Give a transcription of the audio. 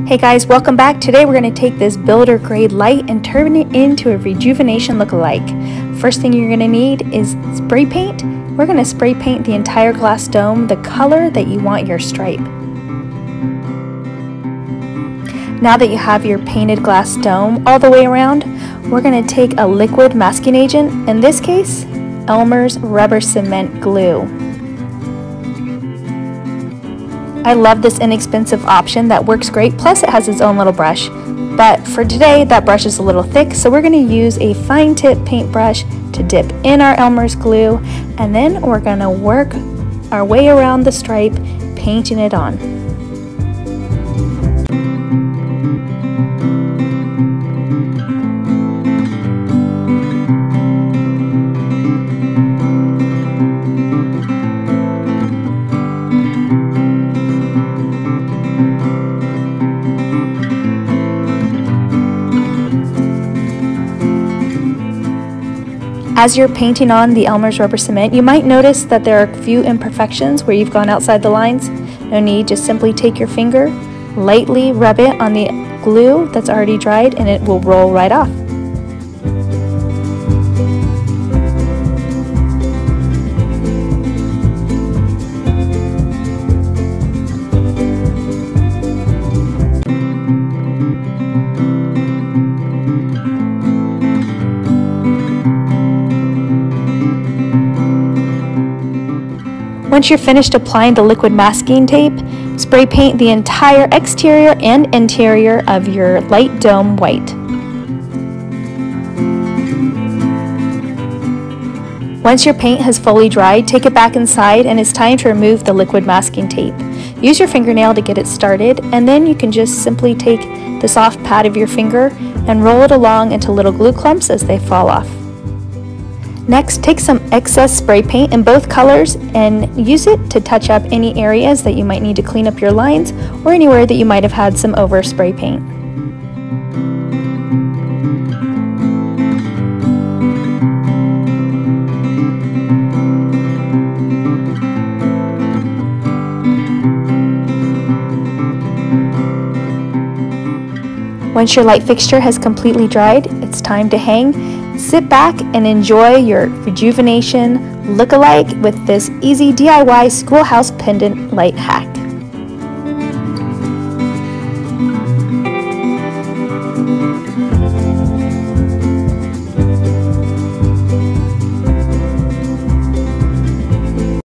Hey guys, welcome back. Today we're going to take this builder grade light and turn it into a Rejuvenation look-alike. First thing you're going to need is spray paint. We're going to spray paint the entire glass dome the color that you want your stripe. Now that you have your painted glass dome all the way around, we're going to take a liquid masking agent, in this case, Elmer's rubber cement glue. I love this inexpensive option that works great, plus it has its own little brush. But for today, that brush is a little thick, so we're going to use a fine tip paintbrush to dip in our Elmer's glue, and then we're going to work our way around the stripe, painting it on. As you're painting on the Elmer's rubber cement, you might notice that there are a few imperfections where you've gone outside the lines. No need, just simply take your finger, lightly rub it on the glue that's already dried, and it will roll right off. Once you're finished applying the liquid masking tape, spray paint the entire exterior and interior of your light dome white. Once your paint has fully dried, take it back inside and it's time to remove the liquid masking tape. Use your fingernail to get it started, and then you can just simply take the soft pad of your finger and roll it along into little glue clumps as they fall off. Next, take some excess spray paint in both colors and use it to touch up any areas that you might need to clean up your lines or anywhere that you might have had some over spray paint. Once your light fixture has completely dried, it's time to hang. Sit back and enjoy your Rejuvenation look-alike with this easy DIY Schoolhouse Pendant light hack.